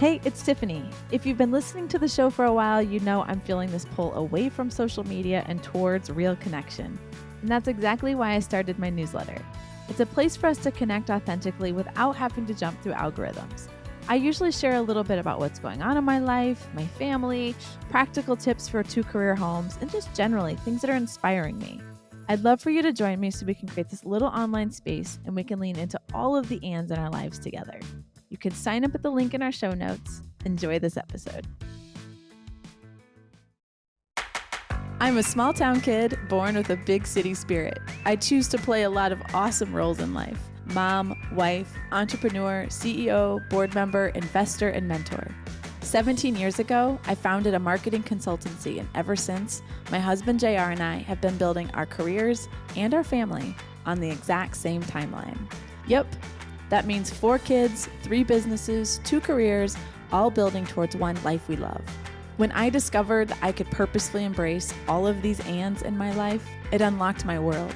Hey, it's Tiffany. If you've been listening to the show for a while, you know I'm feeling this pull away from social media and towards real connection. And that's exactly why I started my newsletter. It's a place for us to connect authentically without having to jump through algorithms. I usually share a little bit about what's going on in my life, my family, practical tips for 2-career homes, and just generally things that are inspiring me. I'd love for you to join me so we can create this little online space and we can lean into all of the ands in our lives together. You can sign up at the link in our show notes. Enjoy this episode. I'm a small town kid born with a big city spirit. I choose to play a lot of awesome roles in life: mom, wife, entrepreneur, CEO, board member, investor, and mentor. 17 years ago, I founded a marketing consultancy, and ever since, my husband JR and I have been building our careers and our family on the exact same timeline. Yep, that means 4 kids, 3 businesses, 2 careers, all building towards one life we love. When I discovered that I could purposefully embrace all of these ands in my life, it unlocked my world.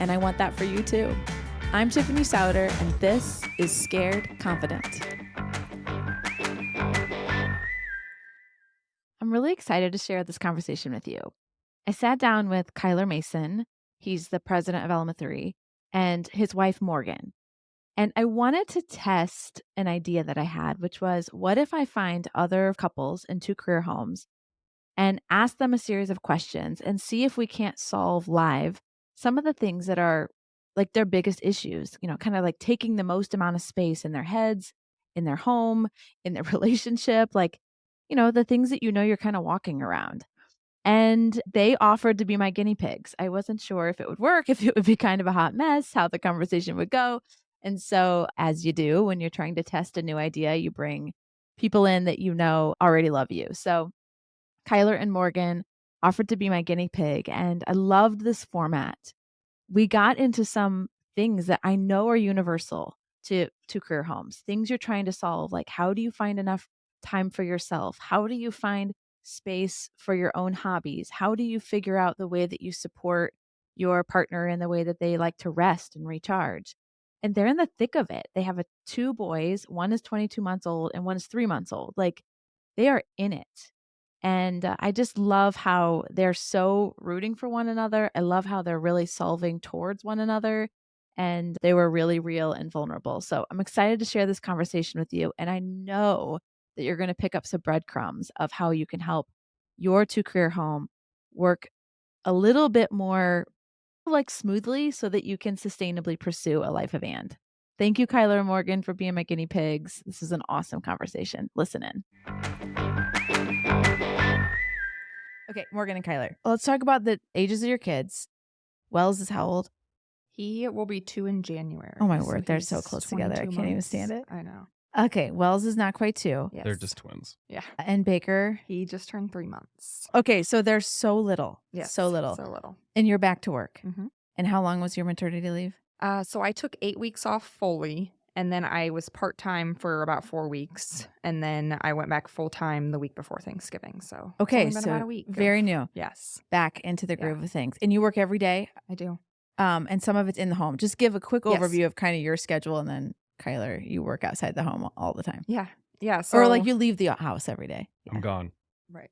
And I want that for you too. I'm Tiffany Souter, and this is Scared Confident. I'm really excited to share this conversation with you. I sat down with Kyler Mason, he's the president of Element 3, and his wife Morgan. And I wanted to test an idea that I had, which was, what if I find other couples in 2-career homes and ask them a series of questions and see if we can't solve live some of the things that are like their biggest issues, kind of like taking the most amount of space in their heads, in their home, in their relationship, the things that you're kind of walking around. And they offered to be my guinea pigs. I wasn't sure if it would work, if it would be kind of a hot mess, how the conversation would go. And so, as you do when you're trying to test a new idea, you bring people in that already love you. So, Kyler and Morgan offered to be my guinea pig, and I loved this format. We got into some things that I know are universal to career homes, things you're trying to solve, like how do you find enough time for yourself? How do you find space for your own hobbies? How do you figure out the way that you support your partner in the way that they like to rest and recharge? And they're in the thick of it. They have 2 boys. One is 22 months old and one is 3 months old. Like, they are in it. And I just love how they're so rooting for one another. I love how they're really solving towards one another. And they were really real and vulnerable. So I'm excited to share this conversation with you. And I know that you're going to pick up some breadcrumbs of how you can help your 2-career home work a little bit more smoothly so that you can sustainably pursue a life of and. Thank you, Kyler and Morgan, for being my guinea pigs. This is an awesome conversation. Listen in. Okay, Morgan and Kyler. Let's talk about the ages of your kids. Wells is how old? He will be 2 in January. Oh my word, they're so close together. I can't even stand it. I know. Okay, Wells is not quite 2. Yes. They're just twins. Yeah. And Baker? He just turned 3 months. Okay, so they're so little. Yes. So little. So little. And you're back to work. Mm-hmm. And how long was your maternity leave? So I took 8 weeks off fully, and then I was part-time for about 4 weeks, and then I went back full-time the week before Thanksgiving. So okay, it's only been about a week. Very new. Yes. Back into the groove of things. And you work every day? I do. And some of it's in the home. Just give a quick overview of kind of your schedule, and then Kyler, you work outside the home all the time. Yeah. Yeah. So, or you leave the house every day. I'm gone. Right.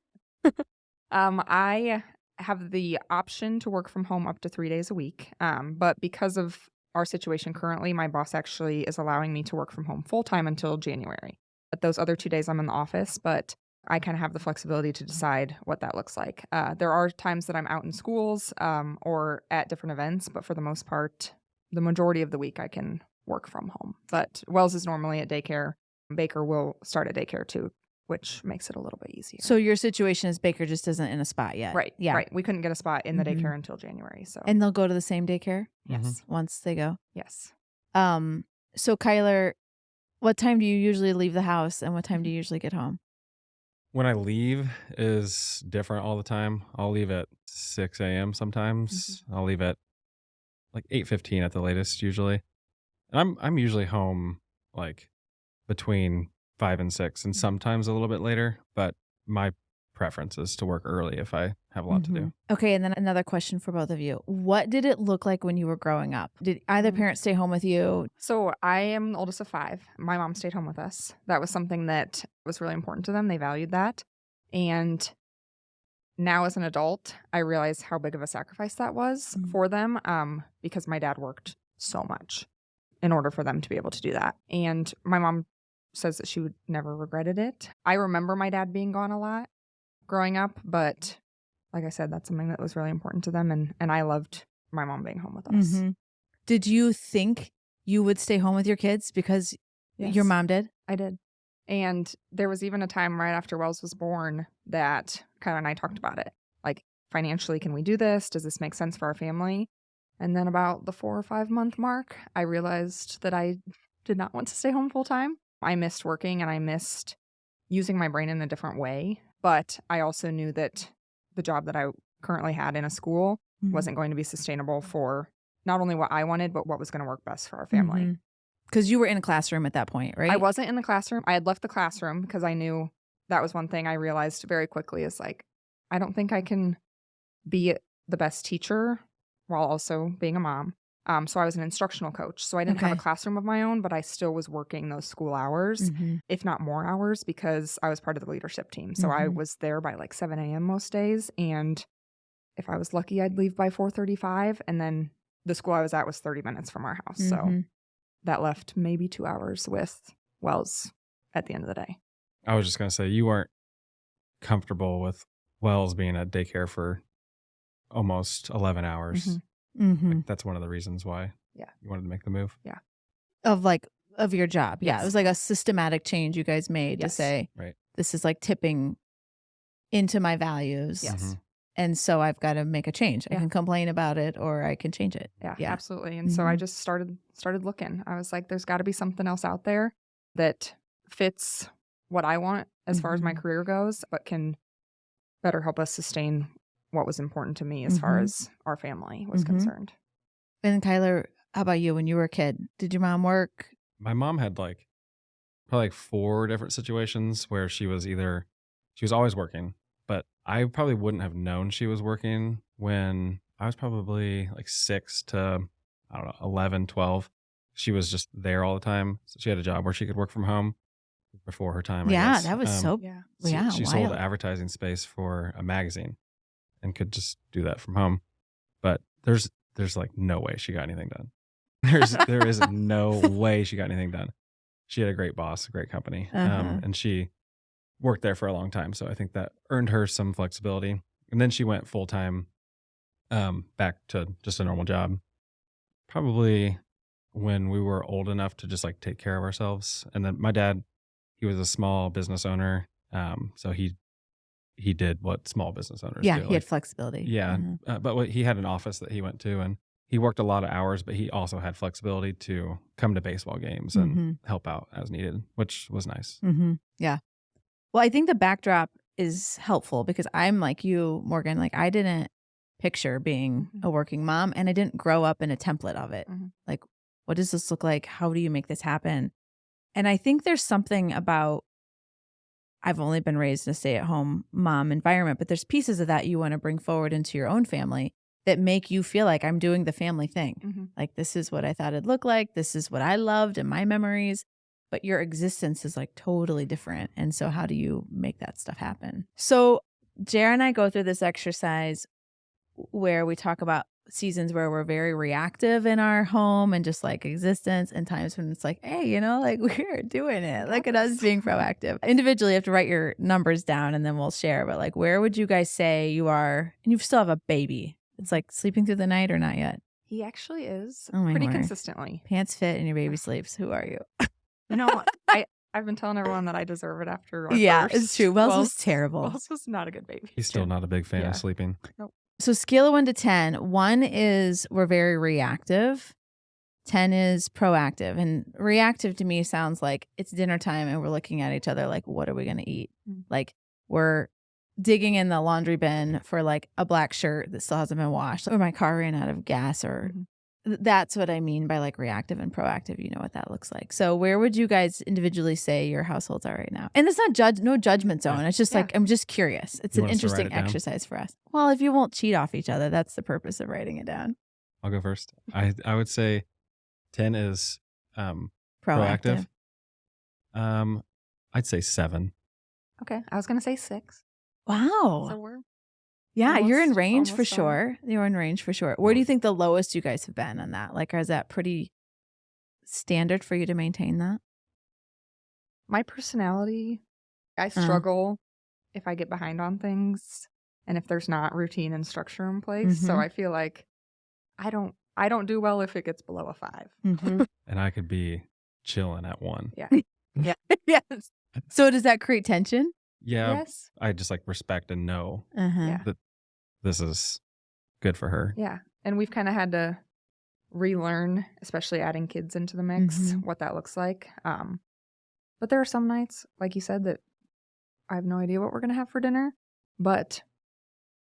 I have the option to work from home up to 3 days a week. But because of our situation currently, my boss actually is allowing me to work from home full time until January. But those other 2 days I'm in the office, but I kind of have the flexibility to decide what that looks like. There are times that I'm out in schools or at different events, but for the most part, the majority of the week I can work from home. But Wells is normally at daycare. Baker will start at daycare too, which makes it a little bit easier. So your situation is Baker just isn't in a spot yet. Right. Yeah. Right. We couldn't get a spot in the daycare until January. So. And they'll go to the same daycare? Yes. Once they go? Yes. So Kyler, what time do you usually leave the house and what time do you usually get home? When I leave is different all the time. I'll leave at 6 a.m. sometimes. I'll leave at like 8:15 at the latest usually. And I'm usually home like between 5 and 6 and sometimes a little bit later, but my preference is to work early if I have a lot to do. Okay, and then another question for both of you. What did it look like when you were growing up? Did either parent stay home with you? So I am the oldest of 5. My mom stayed home with us. That was something that was really important to them. They valued that. And now as an adult, I realize how big of a sacrifice that was for them, because my dad worked so much in order for them to be able to do that. And my mom says that she would never regretted it. I remember my dad being gone a lot growing up, but like I said, that's something that was really important to them. And I loved my mom being home with us. Did you think you would stay home with your kids because your mom did? I did. And there was even a time right after Wells was born that Kyla and I talked about it. Like, financially, can we do this? Does this make sense for our family? And then about the 4 or 5 month mark, I realized that I did not want to stay home full time. I missed working and I missed using my brain in a different way. But I also knew that the job that I currently had in a school wasn't going to be sustainable for not only what I wanted, but what was going to work best for our family. Because you were in a classroom at that point, right? I wasn't in the classroom. I had left the classroom because I knew that was one thing I realized very quickly is like, I don't think I can be the best teacher while also being a mom. So I was an instructional coach. So I didn't have a classroom of my own, but I still was working those school hours, if not more hours, because I was part of the leadership team. So I was there by like 7 a.m. most days. And if I was lucky, I'd leave by 4:35. And then the school I was at was 30 minutes from our house. So that left maybe 2 hours with Wells at the end of the day. I was just going to say, you weren't comfortable with Wells being at daycare for almost 11 hours. Like, that's one of the reasons why you wanted to make the move. Of your job. Yeah. It was like a systematic change you guys made to say, this is like tipping into my values. And so I've got to make a change. I can complain about it or I can change it. Yeah. Absolutely. And so I just started looking. I was like, there's got to be something else out there that fits what I want as far as my career goes, but can better help us sustain what was important to me as far as our family was concerned. And Kyler, how about you when you were a kid? Did your mom work? My mom had probably 4 different situations where she was always working, but I probably wouldn't have known she was working when I was probably like 6 to, I don't know, 11, 12. She was just there all the time. So she had a job where she could work from home before her time. I guess. That was She sold advertising space for a magazine and could just do that from home. But there's like no way she got anything done. There is no way she got anything done. She had a great boss, a great company, and she worked there for a long time. So I think that earned her some flexibility. And then she went full time back to just a normal job. Probably when we were old enough to just like take care of ourselves. And then my dad, he was a small business owner, so he did what small business owners do. Yeah, he had flexibility. Yeah, but he had an office that he went to, and he worked a lot of hours, but he also had flexibility to come to baseball games and help out as needed, which was nice. Yeah. Well, I think the backdrop is helpful because I'm like you, Morgan. Like, I didn't picture being a working mom, and I didn't grow up in a template of it. Like, what does this look like? How do you make this happen? And I think there's something about, I've only been raised in a stay-at-home mom environment, but there's pieces of that you want to bring forward into your own family that make you feel like I'm doing the family thing. Like, this is what I thought it'd look like. This is what I loved and my memories. But your existence is like totally different. And so how do you make that stuff happen? So Jared and I go through this exercise where we talk about seasons where we're very reactive in our home and just like existence, and times when it's like, hey, like we're doing it. Look at us being proactive. Individually, you have to write your numbers down and then we'll share. But like, where would you guys say you are? And you still have a baby. It's like sleeping through the night or not yet? He actually is Oh my pretty word. consistently. Pants fit and your baby sleeps. Who are you? I've been telling everyone that I deserve it after our first. It's true. Wells was terrible. Wells was not a good baby. He's still not a big fan of sleeping. Nope. So scale of 1 to 10. 1 is we're very reactive. 10 is proactive. And reactive to me sounds like it's dinner time and we're looking at each other like, what are we going to eat? Like, we're digging in the laundry bin for like a black shirt that still hasn't been washed, or my car ran out of gas, or That's what I mean by like reactive and proactive. You know what that looks like. So where would you guys individually say your households are right now? And it's not no judgment zone. It's just Yeah. like, I'm just curious. It's You an want us to write interesting it down? exercise for us. Well, if you won't cheat off each other, that's the purpose of writing it down. I'll go first. I would say 10 is proactive. I'd say 7. Okay. I was going to say 6. Wow. So we're Yeah, you're in almost- range for almost on. sure. You're in range for sure. Where do you think the lowest you guys have been on that? Like, is that pretty standard for you to maintain that? My personality, I struggle if I get behind on things and if there's not routine and structure in place. So Mhm. I feel like I don't do well if it gets below a 5. Mm-hmm. And I could be chilling at 1. Yeah. Yes. So does that create tension? Yeah. Yes. I just like respect and know Uh-huh. Yeah. that this is good for her. Yeah. And we've kind of had to relearn, especially adding kids into the mix, Mhm. what that looks like. But there are some nights, like you said, that I have no idea what we're going to have for dinner, but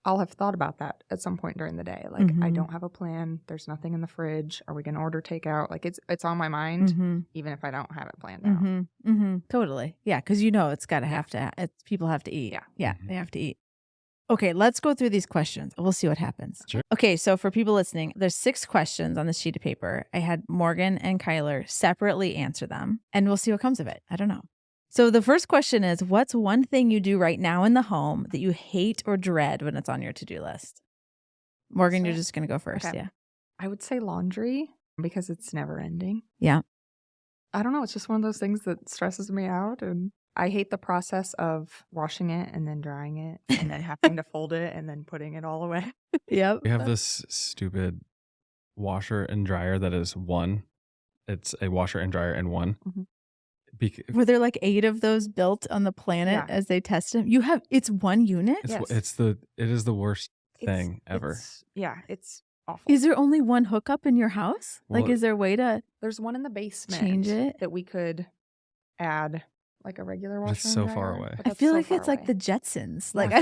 I'll have thought about that at some point during the day. Like, I Mhm. don't have a plan. There's nothing in the fridge. Are we going to order takeout? Like, it's on my mind, Mm-hmm. even if I don't have it planned out. Mm-hmm. Mm-hmm. Totally. Yeah, because you know it's got to have to. People have to eat. Yeah. Yeah, Mhm. they have to eat. Okay, let's go through these questions. We'll see what happens. Sure. Okay, so for people listening, there's 6 questions on this sheet of paper. I had Morgan and Kyler separately answer them, and we'll see what comes of it. I don't know. So the first question is, what's one thing you do right now in the home that you hate or dread when it's on your to-do list? Morgan, you're So- just going to go first. okay. Yeah. I would say laundry because it's never ending. Yeah. I don't know. It's just one of those things that stresses me out. And I hate the process of washing it and then drying it and then having to fold it and then putting it all away. Yep. We have this stupid washer and dryer that is 1. It's a washer and dryer in 1. Mhm. Were there like 8 of those built on the planet Yeah. as they test them? You have, it's one unit? Yes. It is the worst thing ever. It's awful. Is there only one hookup in your house? Like, Well, is there a way to There's one in the basement change it? that we could add like a regular But washer it's and so dryer, far away. but I that's feel so like far it's like away. the Jetsons. Yeah. Like,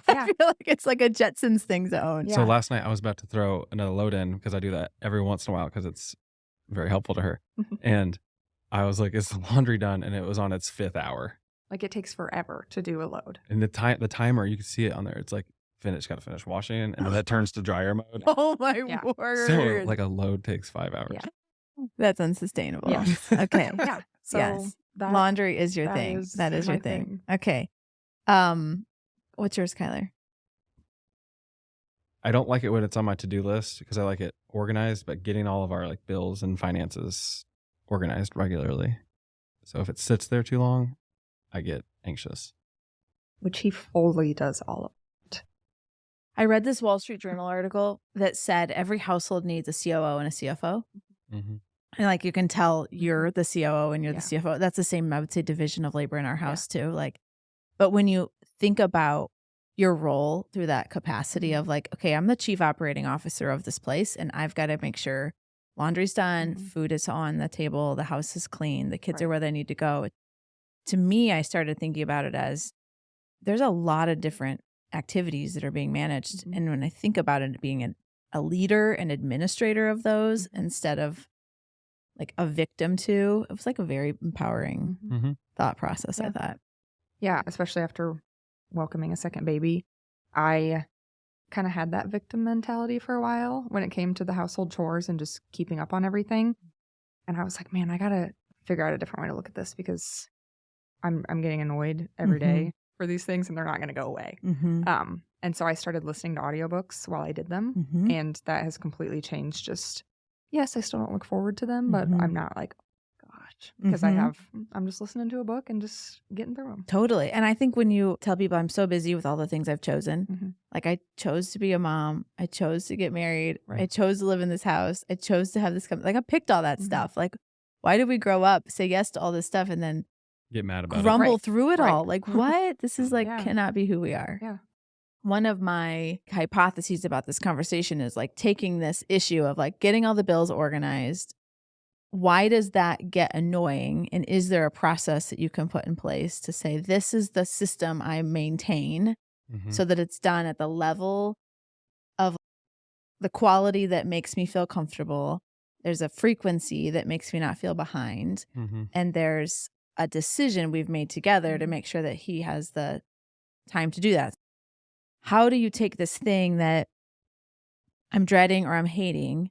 I Yeah. feel like it's like a Jetsons thing to own. Yeah. So last night I was about to throw another load in because I do that every once in a while because it's very helpful to her. And I was like, "Is the laundry done?" And it was on its 5th hour. Like, it takes forever to do a load. And the timer, you can see it on there. It's like got to finish washing, and then that turns to dryer mode. Oh my Yeah. word. So like a load takes 5 hours. Yeah. That's unsustainable. Yes. Okay. Yeah. So Yes. that, Laundry is your that thing. is That is your my thing. thing. Okay. What's yours, Kyler? I don't like it when it's on my to-do list because I like it organized, but getting all of our like bills and finances organized regularly. So if it sits there too long, I get anxious. which he fully does all of. I read this Wall Street Journal article that said every household needs a COO and a CFO. Mm-hmm. And like you can tell you're the COO and you're Yeah. the CFO. That's the same, I would say, division of labor in our house too. Like, but when you think about your role through that capacity of like, okay, I'm the chief operating officer of this place and I've got to make sure laundry's done, Mhm. food is on the table, the house is clean, the kids are Right. where they need to go. To me, I started thinking about it as there's a lot of different activities that are being managed. Mhm. And when I think about it being a leader and administrator of those instead of like a victim to, it was like a very empowering Mhm. Mm-hmm. thought process, I Yeah. thought. Yeah, especially after welcoming a second baby. I kind of had that victim mentality for a while when it came to the household chores and just keeping up on everything. And I was like, man, I got to figure out a different way to look at this because I'm getting annoyed every day for these things and they're not going to go away. Mm-hmm. And so I started listening to audiobooks while I did them. Mm-hmm. And that has completely changed. Just, yes, I still don't look forward to them, but Mhm. I'm not like, gosh, because I'm just listening to a book and just getting through them. Totally. And I think when you tell people I'm so busy with all the things I've chosen, Mhm. like I chose to be a mom, I chose to get married, I Right. chose to live in this house, I chose to have this company. Like I picked all that Mhm. stuff. Like, why did we grow up, say yes to all this stuff, and then Get mad about grumble Right. through it Right. all? Like, what? This is like Yeah. cannot be who we are. Yeah. One of my hypotheses about this conversation is like taking this issue of like getting all the bills organized. Why does that get annoying? And is there a process that you can put in place to say, this is the system I maintain it. Mm-hmm. so that it's done at the level of the quality that makes me feel comfortable. There's a frequency that makes me not feel behind. Mm-hmm. And there's a decision we've made together to make sure that he has the time to do that. How do you take this thing that I'm dreading or I'm hating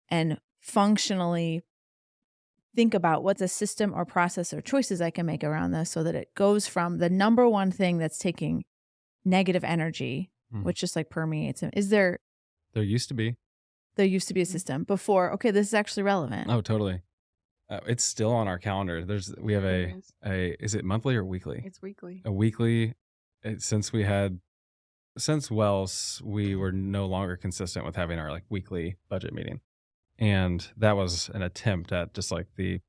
and functionally think about what's a system or process or choices I can make around this so that it goes from the number one thing that's taking negative energy, which just like permeates him. There used to be. There used to be a system before, okay, this is actually relevant. Oh, totally. It's still on our calendar. We have is it monthly or weekly? It's weekly. A weekly. Since Wells, we were no longer consistent with having our like weekly budget meeting. And that was an attempt at just like the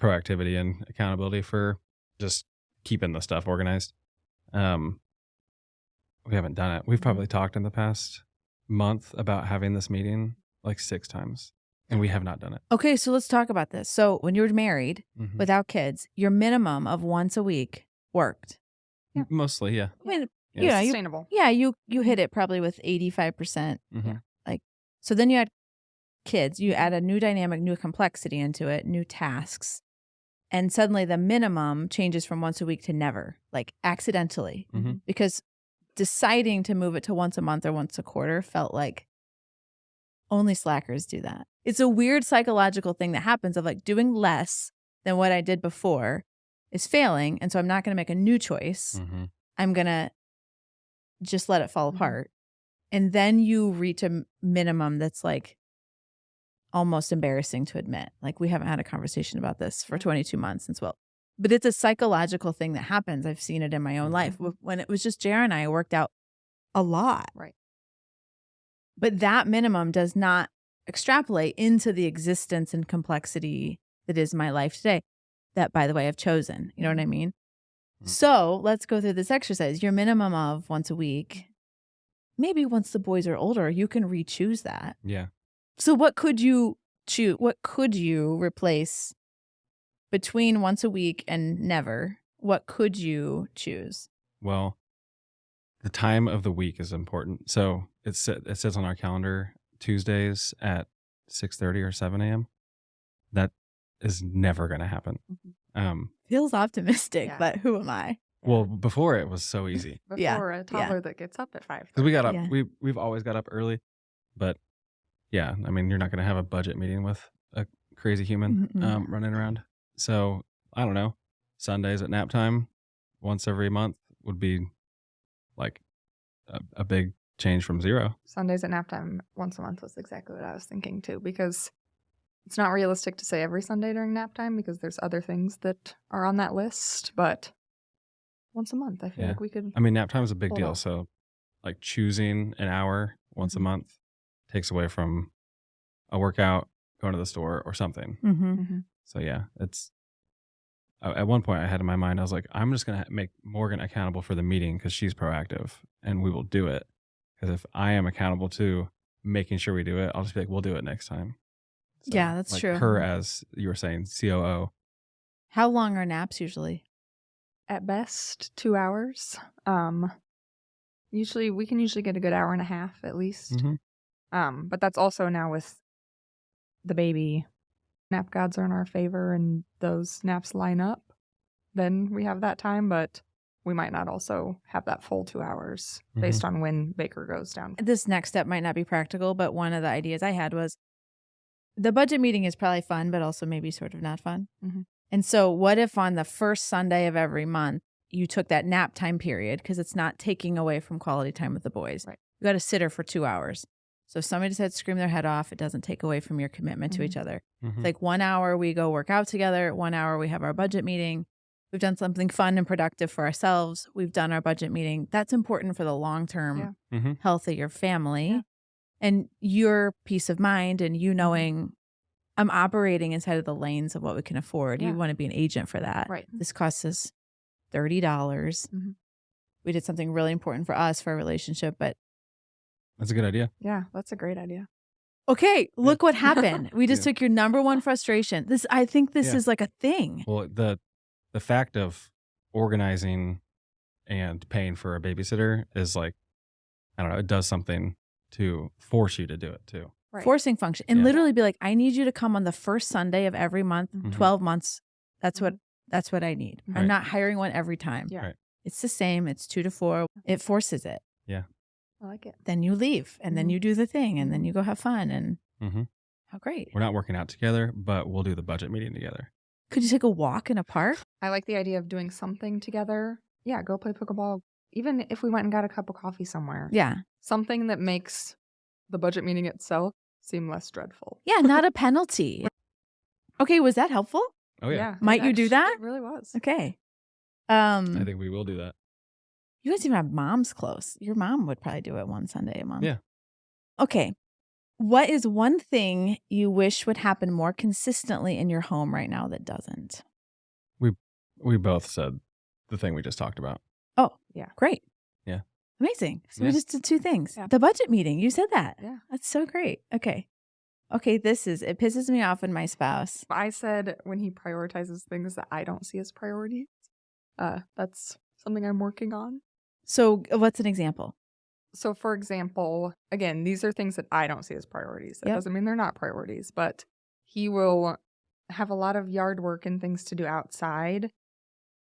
proactivity and accountability for just keeping the stuff organized. We haven't done it. We've probably talked in the past month about having this meeting like 6 times, and we have not done it. Okay, so let's talk about this. So when you were married without kids, your minimum of once a week worked. Yeah. Mostly, yeah. I mean, It's sustainable. You hit it probably with 85%. Mm-hmm. Like, so then you had kids, you add a new dynamic, new complexity into it, new tasks. And suddenly the minimum changes from once a week to never, like accidentally, because deciding to move it to once a month or once a quarter felt like only slackers do that. It's a weird psychological thing that happens of like doing less than what I did before is failing. And so I'm not going to make a new choice. I'm going to just let it fall apart. And then you reach a minimum that's like almost embarrassing to admit. Like we haven't had a conversation about this for 22 months since but it's a psychological thing that happens. I've seen it in my own life. When it was just JR and I, it worked out a lot. Right. But that minimum does not extrapolate into the existence and complexity that is my life today. That, by the way, I've chosen. You know what I mean? So let's go through this exercise. Your minimum of once a week. Maybe once the boys are older, you can re-choose that. Yeah. So what could you choose? What could you replace between once a week and never? What could you choose? Well, the time of the week is important. So it says on our calendar Tuesdays at 6:30 or 7 a.m. That is never going to happen. Feels optimistic, but who am I? Well, before it was so easy. Before a toddler that gets up at 5. Because we got up, we've always got up early, but yeah, I mean, you're not going to have a budget meeting with a crazy human running around. So I don't know. Sundays at nap time once every month would be like a big change from 0. Sundays at nap time once a month was exactly what I was thinking too, because it's not realistic to say every Sunday during nap time because there's other things that are on that list, but once a month, I feel like we could. I mean, nap time is a big deal. So like choosing an hour once a month takes away from a workout, going to the store or something. So yeah, it's at one point I had in my mind, I was like, I'm just going to make Morgan accountable for the meeting because she's proactive and we will do it. Because if I am accountable to making sure we do it, I'll just be like, we'll do it next time. So, yeah, that's like true. Her, as you were saying, COO. How long are naps usually? At best, 2 hours. Usually we can get a good hour and a half at least. But that's also now with the baby. Nap gods are in our favor and those naps line up. Then we have that time, but we might not also have that full 2 hours based on when Baker goes down. This next step might not be practical, but one of the ideas I had was the budget meeting is probably fun, but also maybe sort of not fun. And so what if on the first Sunday of every month, you took that nap time period because it's not taking away from quality time with the boys. Right. You got a sitter for 2 hours. So if somebody decides to scream their head off, it doesn't take away from your commitment to each other. It's like 1 hour we go work out together. 1 hour we have our budget meeting. We've done something fun and productive for ourselves. We've done our budget meeting. That's important for the long-term health of your family and your peace of mind and you knowing I'm operating inside of the lanes of what we can afford. You want to be an agent for that. Right. This costs us $30. We did something really important for us, for our relationship, but that's a good idea. Yeah, that's a great idea. Okay, look what happened. We just took your number one frustration. I think this is like a thing. Well, the fact of organizing and paying for a babysitter is like, I don't know, it does something to force you to do it too. Right. Forcing function. And Yeah. literally be like, I need you to come on the first Sunday of every month, Mhm. 12 months. That's what I need. I'm Right. not hiring one every time. Yeah. Right. It's the same. It's 2 to 4. It forces it. I like it. Then you leave and then Mhm. you do the thing and then Mhm. you go have fun and Mm-hmm. how great. We're not working out together, but we'll do the budget meeting together. Could you take a walk in a park? I like the idea of doing something together. Yeah, go play pickleball. Even if we went and got a cup of coffee somewhere. Yeah. Something that makes the budget meeting itself seem less dreadful. Yeah, not a penalty. Okay, was that helpful? Oh yeah. Might you do that? It really was. Okay. I think we will do that. You guys even have moms close. Your mom would probably do it one Sunday a month. Yeah. Okay. What is one thing you wish would happen more consistently in your home right now that doesn't? We both said the thing we just talked about. Oh, Yeah. Great. Yeah. Amazing. So we Yeah. just did 2 things. Yeah. The budget meeting. You said that. Yeah. That's so great. Okay. Okay, it pisses me off when my spouse. I said when he prioritizes things that I don't see as priorities. That's something I'm working on. So what's an example? So, for example, again, these are things that I don't see as priorities. That Yep. doesn't mean they're not priorities, but he will have a lot of yard work and things to do outside.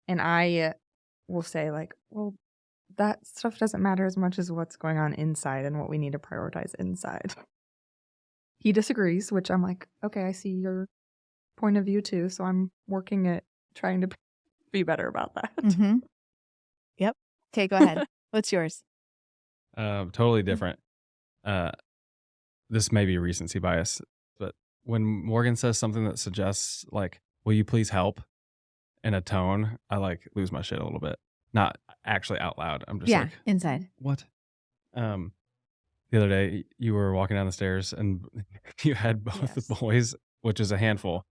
And I will say, like, well, that stuff doesn't matter as much as what's going on inside and what we need to prioritize inside. He disagrees, which I'm like, okay, I see your point of view too. So I'm working at trying to be better about that. Mm-hmm. Yep. Okay, go ahead. What's yours? Totally different. This may be recency bias, but when Morgan says something that suggests like, will you please help in a tone, I like lose my shit a little bit. Not actually out loud. I'm just like, inside. what? The other day you were walking down the stairs and you had both the Yes. boys, which is a handful.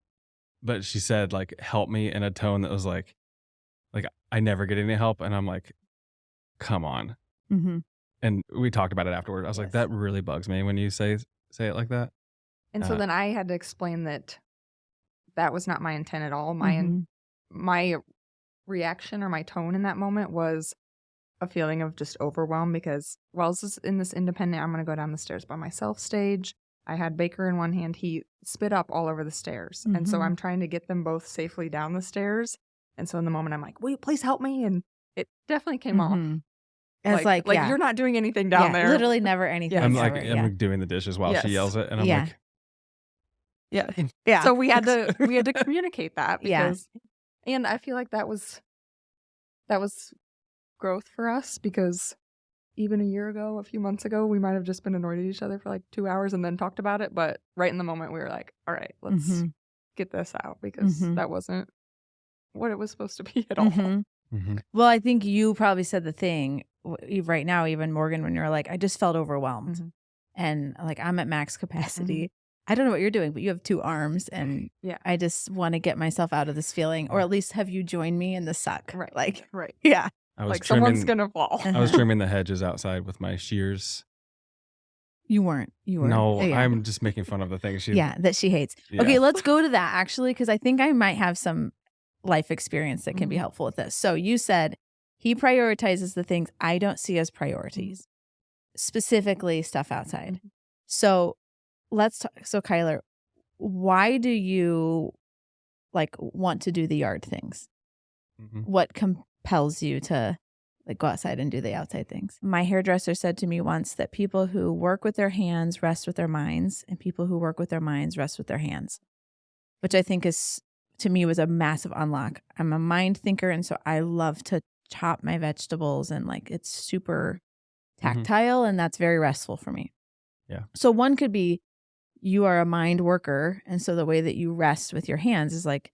But she said like, help me in a tone that was like I never get any help. And I'm like, come on. Mm-hmm. And we talked about it afterward. I was like, Yes. that really bugs me when you say it like that. And so then I had to explain that that was not my intent at all. My reaction or my tone in that moment was a feeling of just overwhelm because Wells is in this independent, I'm going to go down the stairs by myself stage. I had Baker in one hand. He spit up all over the stairs. And so Mhm. I'm trying to get them both safely down the stairs. And so in the moment, I'm like, will you please help me? And it definitely came off. Mhm. It's like, yeah. you're not doing anything down there. Literally never anything. I'm ever, like, I'm doing the dishes while she Yes. yells it. And I'm Yeah. like, Yeah. yeah. So we had to communicate that Yeah. because, and I feel like that was growth for us because even a year ago, a few months ago, we might have just been annoyed at each other for like 2 hours and then talked about it. But right in the moment, we were like, all right, let's Mhm. get this out because Mhm. that wasn't what it was supposed to be at all. Mhm. mhm. Well, I think you probably said the thing right now, even Morgan, when you're like, I just felt overwhelmed. Mhm. And like, I'm at max capacity. I don't know what you're doing, but you have 2 arms and Yeah. I just want to get myself out of this feeling, or at least have you join me in the suck. Right. Like, Right. yeah. I was Like someone's trimming, going to fall. I was trimming the hedges outside with my shears. You weren't. You were. No, yeah. I'm just making fun of the thing she. Yeah, that she hates. Yeah. Okay, let's go to that actually, because I think I might have some life experience that can be Mhm. helpful with this. So you said he prioritizes the things I don't see as priorities, specifically stuff outside. Mhm. So let's talk. So Kyler, why do you like want to do the yard things? Mhm. What compels you to like go outside and do the outside things? My hairdresser said to me once that people who work with their hands rest with their minds, and people who work with their minds rest with their hands, which I think is, to me, was a massive unlock. I'm a mind thinker, and so I love to chop my vegetables, and like it's super tactile, and that's very restful for me. Yeah. So one could be you are a mind worker, and so the way that you rest with your hands is like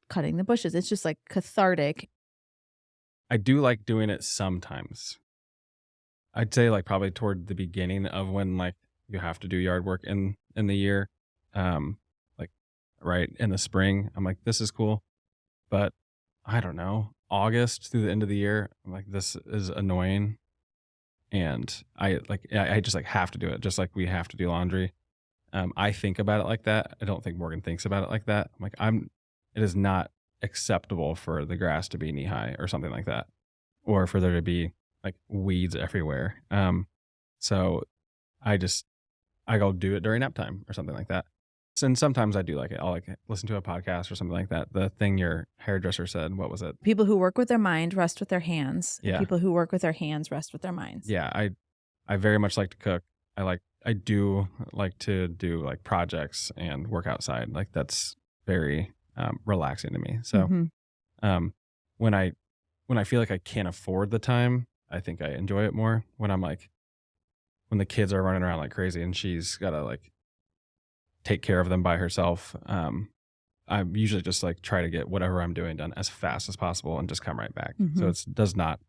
cutting the bushes. It's just like cathartic. I do like doing it sometimes. I'd say like probably toward the beginning of when like you have to do yard work in the year. Like right in the spring, I'm like, this is cool. But I don't know, August through the end of the year, I'm like, this is annoying. And I just like have to do it, just like we have to do laundry. I think about it like that. I don't think Morgan thinks about it like that. I'm like, it is not acceptable for the grass to be knee high or something like that, or for there to be like weeds everywhere. So I go do it during nap time or something like that. And sometimes I do like it. I'll like listen to a podcast or something like that. The thing your hairdresser said, what was it? People who work with their mind rest with their hands. And Yeah. people who work with their hands rest with their minds. Yeah, I very much like to cook. I do like to do like projects and work outside. Like that's very relaxing to me. So Mhm. when I feel like I can't afford the time, I think I enjoy it more. When the kids are running around like crazy and she's gotta like take care of them by herself, I usually just like try to get whatever I'm doing done as fast as possible and just come right back. So Mhm. it does not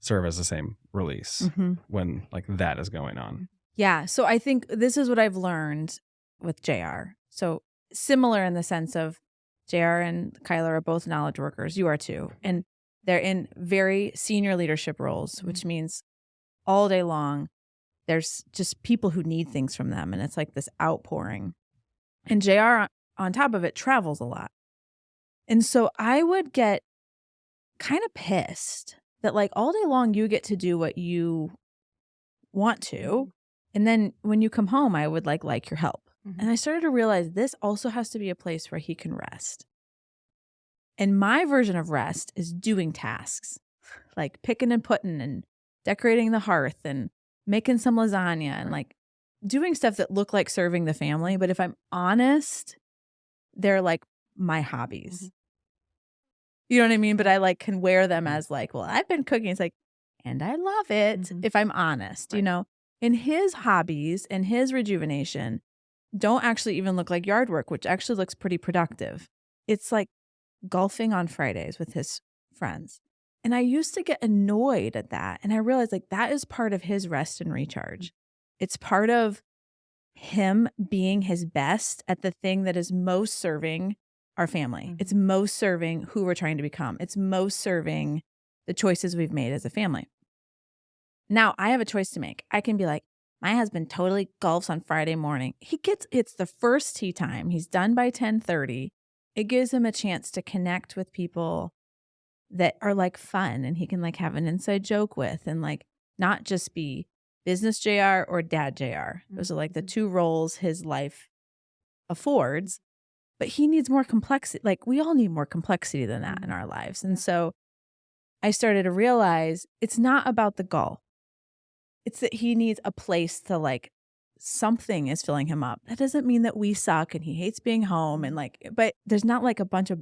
serve as the same release Mhm. when like that is going on. Yeah. So I think this is what I've learned with JR. So similar in the sense of JR and Kyler are both knowledge workers. You are too. And they're in very senior leadership roles, which means all day long, there's just people who need things from them. And it's like this outpouring. And JR, on top of it, travels a lot. And so I would get kind of pissed that like all day long you get to do what you want to. And then when you come home, I would like your help. And I started to realize this also has to be a place where he can rest. And my version of rest is doing tasks like picking and putting and decorating the hearth and making some lasagna and like doing stuff that look like serving the family. But if I'm honest, they're like my hobbies. You know what I mean? But I like can wear them as like, well, I've been cooking. It's like, and I love it if I'm honest, you know? And his hobbies and his rejuvenation don't actually even look like yard work, which actually looks pretty productive. It's like golfing on Fridays with his friends. And I used to get annoyed at that. And I realized like that is part of his rest and recharge. It's part of him being his best at the thing that is most serving our family. It's most serving who we're trying to become. It's most serving the choices we've made as a family. Now I have a choice to make. I can be like, my husband totally golfs on Friday morning. It's the first tee time. He's done by 10:30. It gives him a chance to connect with people that are like fun and he can like have an inside joke with and like not just be business JR or dad JR. Those are like the two roles his life affords, but he needs more complexity. Like we all need more complexity than that in our lives. And so I started to realize it's not about the golf. It's that he needs a place to like something is filling him up. That doesn't mean that we suck and he hates being home and like, but there's not like a bunch of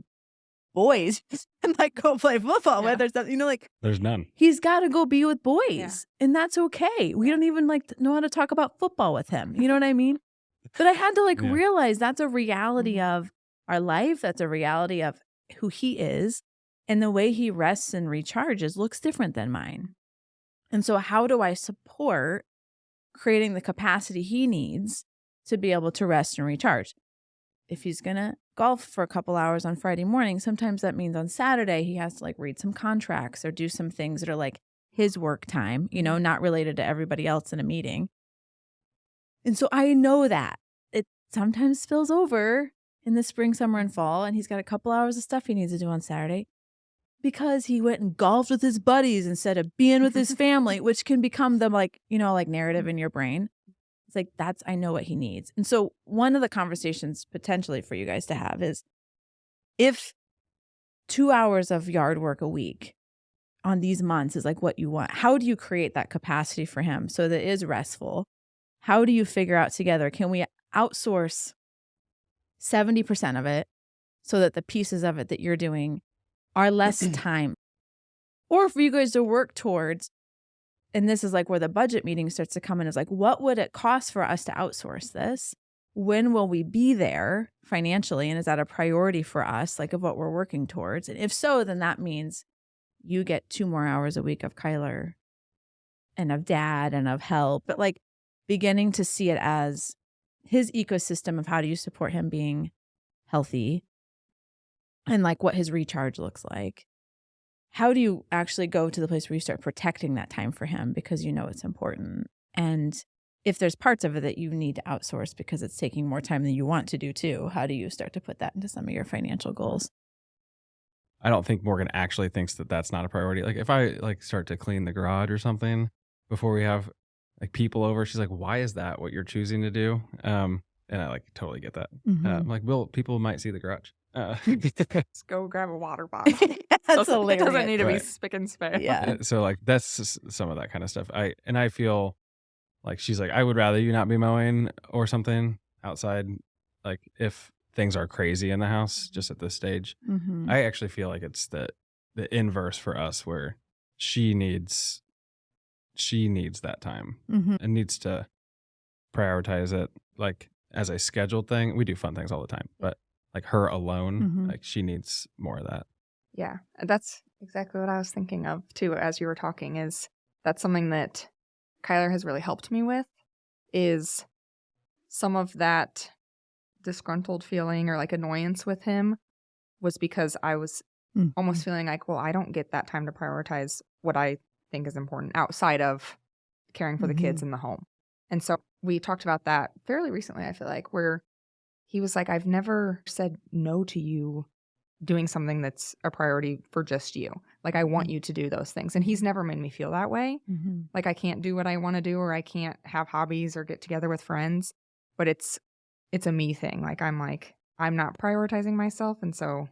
boys and like go play football with or something, you know, like There's none. he's got to go be with boys and that's okay. We don't even like know how to talk about football with him. You know what I mean? But I had to like realize that's a reality of our life. That's a reality of who he is. And the way he rests and recharges looks different than mine. And so how do I support creating the capacity he needs to be able to rest and recharge? If he's going to golf for a couple hours on Friday morning, sometimes that means on Saturday he has to like read some contracts or do some things that are like his work time, you know, not related to everybody else in a meeting. And so I know that it sometimes spills over in the spring, summer, and fall, and he's got a couple hours of stuff he needs to do on Saturday because he went and golfed with his buddies instead of being with his family, which can become the like, you know, like narrative in your brain. It's like, I know what he needs. And so one of the conversations potentially for you guys to have is if 2 hours of yard work a week on these months is like what you want, how do you create that capacity for him so that it is restful? How do you figure out together, can we outsource 70% of it so that the pieces of it that you're doing are less time? Or for you guys to work towards, and this is like where the budget meeting starts to come in, is like, what would it cost for us to outsource this? When will we be there financially? And is that a priority for us, like of what we're working towards? And if so, then that means you get 2 more hours a week of Kyler and of dad and of help, but like beginning to see it as his ecosystem of how do you support him being healthy and like what his recharge looks like. How do you actually go to the place where you start protecting that time for him because you know it's important? And if there's parts of it that you need to outsource because it's taking more time than you want to do too, how do you start to put that into some of your financial goals? I don't think Morgan actually thinks that that's not a priority. Like if I like start to clean the garage or something before we have like people over. She's like, why is that what you're choosing to do? And I like totally get that. I'm like, well, people might see the garage. Just go grab a water bottle. That's It doesn't hilarious. need to be Right. spick and span. Yeah. So like that's some of that kind of stuff. I feel like she's like, I would rather you not be mowing or something outside. Like if things are crazy in the house, just at this stage, Mhm. I actually feel like it's the inverse for us, where she needs that time Mhm. and needs to prioritize it like as a scheduled thing. We do fun things all the time, but like her alone, Mhm. like she needs more of that. Yeah, that's exactly what I was thinking of too as you were talking. Is that's something that Kyler has really helped me with, is some of that disgruntled feeling or like annoyance with him was because I was Mhm. almost feeling like, well, I don't get that time to prioritize what I think is important outside of caring for the kids in the home. And so we talked about that fairly recently, I feel like, where he was like, I've never said no to you doing something that's a priority for just you. Like, I want you to do those things. And he's never made me feel that way. Mhm. Like, I can't do what I want to do, or I can't have hobbies or get together with friends. But it's a me thing. Like, I'm not prioritizing myself. And so,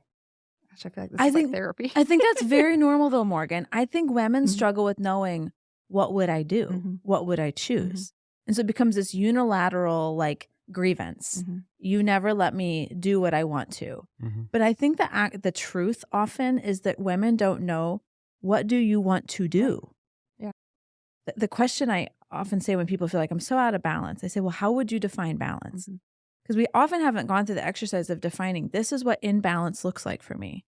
gosh, I feel like this is like therapy. I think that's very normal though, Morgan. I think women Mhm. struggle with knowing, what would I do? Mhm. What would I choose? And so it becomes this unilateral like grievance. Mhm. You never let me do what I want to. But I think the truth often is that women don't know, what do you want to do? Yeah. The question I often say when people feel like I'm so out of balance, I say, well, how would you define balance? Mhm. Because we often haven't gone through the exercise of defining, this is what imbalance looks like for me.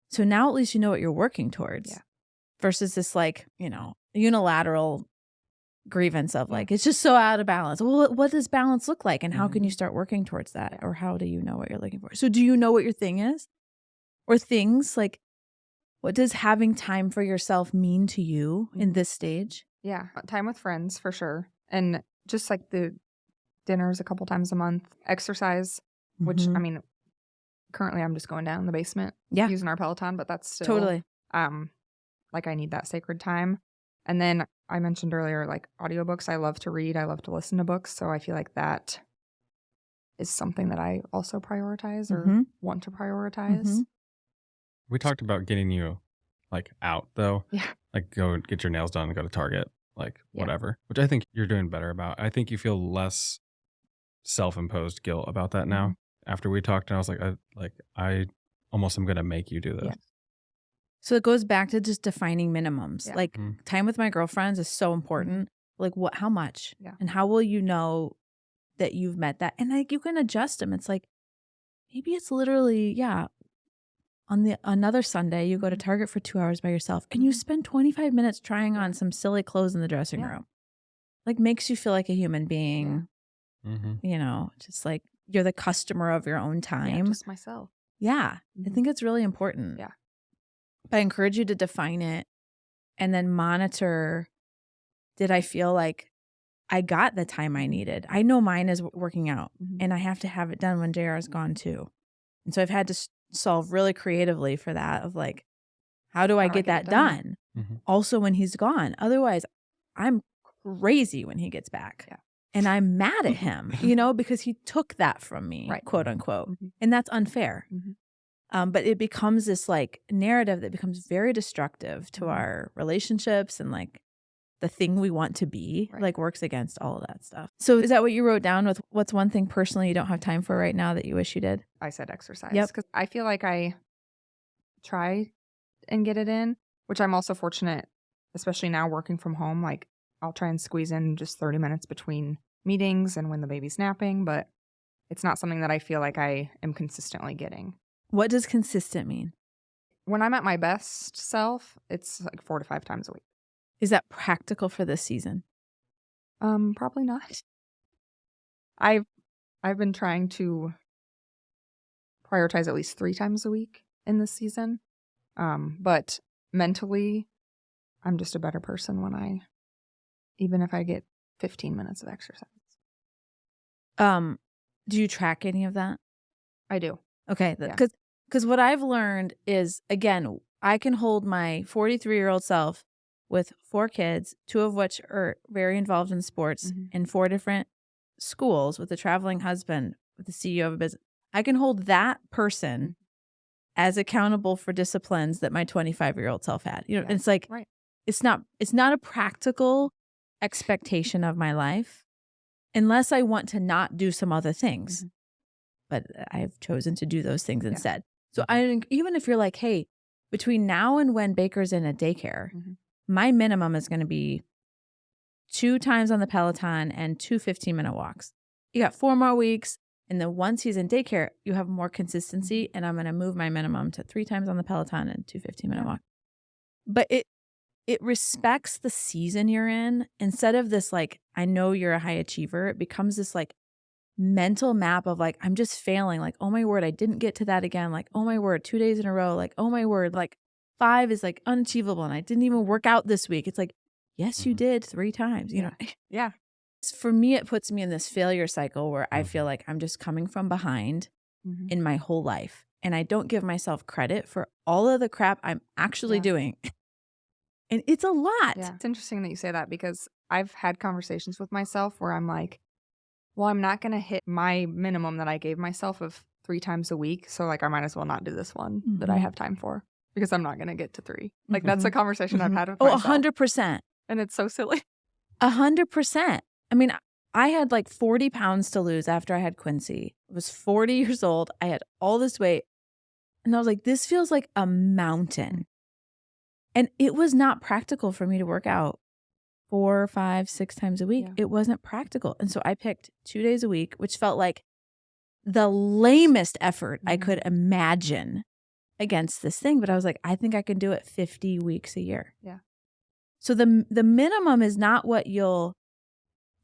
So now at least you know what you're working towards. Yeah. Versus this like, unilateral grievance of like, it's just so out of balance. Well, what does balance look like? And how can you start working towards that? Or how do you know what you're looking for? So do you know what your thing is? Or things like, what does having time for yourself mean to you in this stage? Yeah. Time with friends for sure. And just like the dinners a couple times a month, exercise, which I mean, currently I'm just going down in the basement using our Peloton, but that's still Totally. like I need that sacred time. And then I mentioned earlier, like audiobooks. I love to read. I love to listen to books. So I feel like that is something that I also prioritize or want to prioritize. We talked about getting you like out though. Yeah. Like go get your nails done and go to Target, like Yeah. whatever, which I think you're doing better about. I think you feel less self-imposed guilt about that now. After we talked, and I was like, I almost am going to make you do this. Yeah. So it goes back to just defining minimums. Yeah. Like time with my girlfriends is so important. Like how much? Yeah. And how will you know that you've met that? And like you can adjust them. It's like, maybe it's literally, on another Sunday, you go to Target for 2 hours by yourself and you spend 25 minutes trying on some silly clothes in the dressing room. Like makes you feel like a human being, just like you're the customer of your own time. Yeah, just myself. Yeah. I think it's really important. Yeah. But I encourage you to define it and then monitor, did I feel like I got the time I needed? I know mine is working out and I have to have it done when JR is gone too. And so I've had to solve really creatively for that of like, how do I get that done? Also when he's gone. Otherwise, I'm crazy when he gets back. Yeah. And I'm mad at him, because he took that from me, quote unquote. And that's unfair. But it becomes this like narrative that becomes very destructive to our relationships and like the thing we want to be, like works against all of that stuff. So is that what you wrote down with what's one thing personally you don't have time for right now that you wish you did? I said exercise. Yep. Because I feel like I try and get it in, which I'm also fortunate, especially now working from home. Like I'll try and squeeze in just 30 minutes between meetings and when the baby's napping, but it's not something that I feel like I am consistently getting. What does consistent mean? When I'm at my best self, it's like 4 to 5 times a week. Is that practical for this season? Probably not. I've been trying to prioritize at least 3 times a week in this season. But mentally, I'm just a better person even if I get 15 minutes of exercise. Do you track any of that? I do. Okay. Because what I've learned is, again, I can hold my 43-year-old self with 4 kids, 2 of which are very involved in sports in 4 different schools, with a traveling husband, with the CEO of a business. I can hold that person as accountable for disciplines that my 25-year-old self had. You know, and it's like, Right. it's not a practical expectation of my life unless I want to not do some other things. But I've chosen to do those things instead. So I think even if you're like, hey, between now and when Baker's in a daycare, my minimum is going to be 2 times on the Peloton and 2 15-minute walks. You got 4 more weeks. And then once he's in daycare, you have more consistency. And I'm going to move my minimum to 3 times on the Peloton and 2 15-minute walks. But it respects the season you're in. Instead of this, like, I know you're a high achiever, it becomes this like mental map of like, I'm just failing. Like, oh my word, I didn't get to that again. Like, oh my word, 2 days in a row. Like, oh my word, like 5 is like unachievable. And I didn't even work out this week. It's like, yes, you did 3 times, you know? Yeah. For me, it puts me in this failure cycle where I feel like I'm just coming from behind in my whole life. And I don't give myself credit for all of the crap I'm actually doing. And it's a lot. Yeah. It's interesting that you say that because I've had conversations with myself where I'm like, well, I'm not going to hit my minimum that I gave myself of 3 times a week. So like, I might as well not do this one that I have time for because I'm not going to get to 3. Like that's a conversation I've had with myself. 100%. And it's so silly. 100%. I mean, I had like 40 pounds to lose after I had Quincy. I was 40 years old. I had all this weight. And I was like, this feels like a mountain. And it was not practical for me to work out 4, 5, 6 times a week. It wasn't practical. And so I picked 2 days a week, which felt like the lamest effort I could imagine against this thing. But I was like, I think I can do it 50 weeks a year. Yeah. So the minimum is not what you'll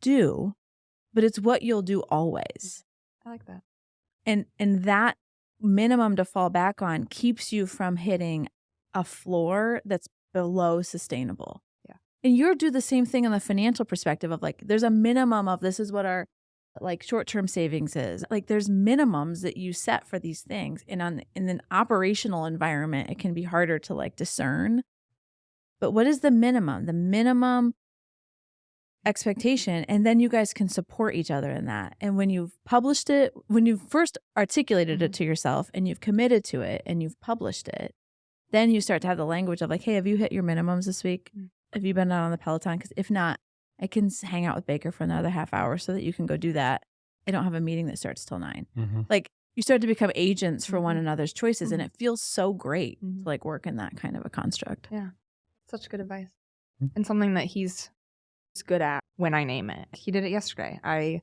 do, but it's what you'll do always. I like that. And that minimum to fall back on keeps you from hitting a floor that's below sustainable. Yeah. And you do the same thing on the financial perspective of like, there's a minimum of this is what our like short-term savings is. Like there's minimums that you set for these things. And in an operational environment, it can be harder to like discern. But what is the minimum? The minimum expectation, and then you guys can support each other in that. And when you've published it, when you've first articulated it to yourself and you've committed to it and you've published it, then you start to have the language of like, hey, have you hit your minimums this week? Have you been out on the Peloton? Because if not, I can hang out with Baker for another half hour so that you can go do that. I don't have a meeting that starts till 9. Like you start to become agents for one another's choices, and it feels so great to like work in that kind of a construct. Yeah. Such good advice. And something that he's good at when I name it. He did it yesterday. I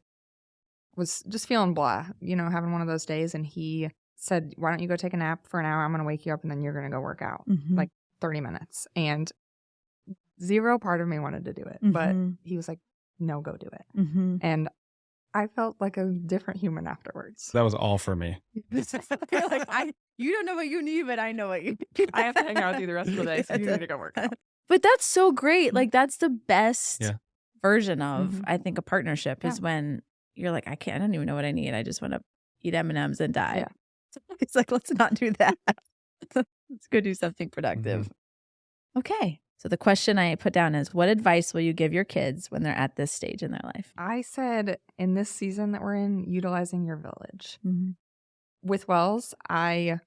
was just feeling blah, having one of those days. And he said, why don't you go take a nap for an hour? I'm going to wake you up and then you're going to go work out like 30 minutes. And zero part of me wanted to do it. But he was like, no, go do it. And I felt like a different human afterwards. That was all for me. Like, you don't know what you need, but I know what you need. I have to hang out with you the rest of the day, so you need to go work out. But that's so great. Like that's the best version of, I think, a partnership is when you're like, I don't even know what I need. I just want to eat M&Ms and die. Yeah. So it's like, let's not do that. Let's go do something productive. Okay. So the question I put down is, what advice will you give your kids when they're at this stage in their life? I said in this season that we're in, utilizing your village. With Wells, for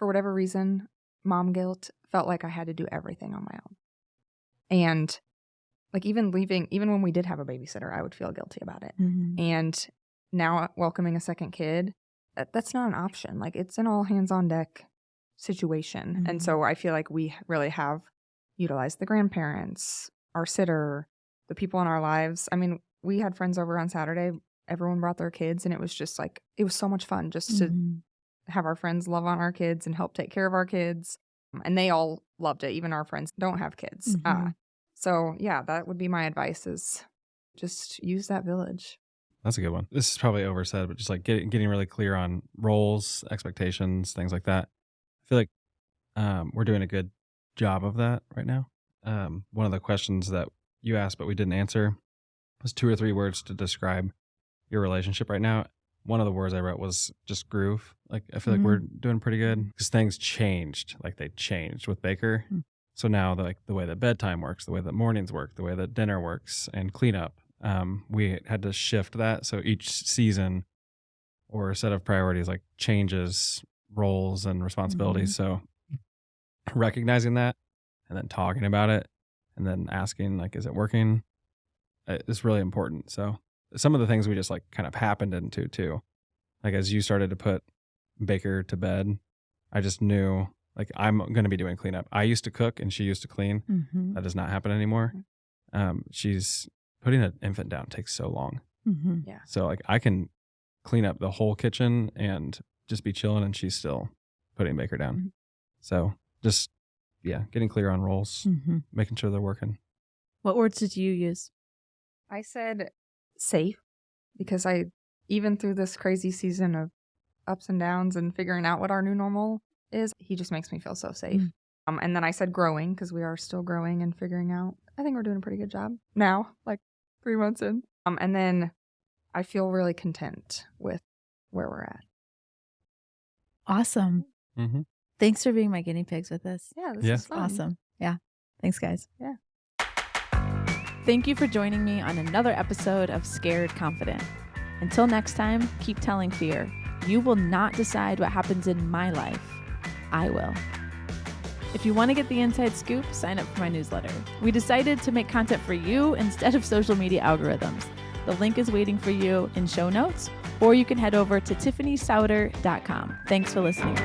whatever reason, mom guilt felt like I had to do everything on my own. And like even when we did have a babysitter, I would feel guilty about it. And now welcoming a second kid, that's not an option. Like it's an all hands on deck situation. And so I feel like we really have utilized the grandparents, our sitter, the people in our lives. I mean, we had friends over on Saturday. Everyone brought their kids and it was just like, it was so much fun just to have our friends love on our kids and help take care of our kids. And they all loved it. Even our friends don't have kids. So yeah, that would be my advice is just use that village. That's a good one. This is probably oversaid, but just like getting really clear on roles, expectations, things like that. I feel like we're doing a good job of that right now. One of the questions that you asked but we didn't answer was 2 or 3 words to describe your relationship right now. One of the words I wrote was just groove. Like I feel like we're doing pretty good because things changed. Like they changed with Baker. So now, like the way that bedtime works, the way that mornings work, the way that dinner works, and cleanup, we had to shift that. So each season or set of priorities like changes roles and responsibilities. So recognizing that and then talking about it and then asking like, is it working? Is really important. So some of the things we just like kind of happened into too. Like as you started to put Baker to bed, I just knew like I'm going to be doing cleanup. I used to cook and she used to clean. That does not happen anymore. She's putting an infant down takes so long. Yeah. So like I can clean up the whole kitchen and just be chilling and she's still putting Baker down. So just, getting clear on roles, making sure they're working. What words did you use? I said safe because even through this crazy season of ups and downs and figuring out what our new normal is, he just makes me feel so safe. And then I said growing because we are still growing and figuring out. I think we're doing a pretty good job now, like 3 months in. And then I feel really content with where we're at. Awesome. Thanks for being my guinea pigs with this. Yeah, this is fun. Awesome. Yeah. Thanks, guys. Yeah. Thank you for joining me on another episode of Scared Confident. Until next time, keep telling fear. You will not decide what happens in my life. I will. If you want to get the inside scoop, sign up for my newsletter. We decided to make content for you instead of social media algorithms. The link is waiting for you in show notes, or you can head over to tiffanysouter.com. Thanks for listening.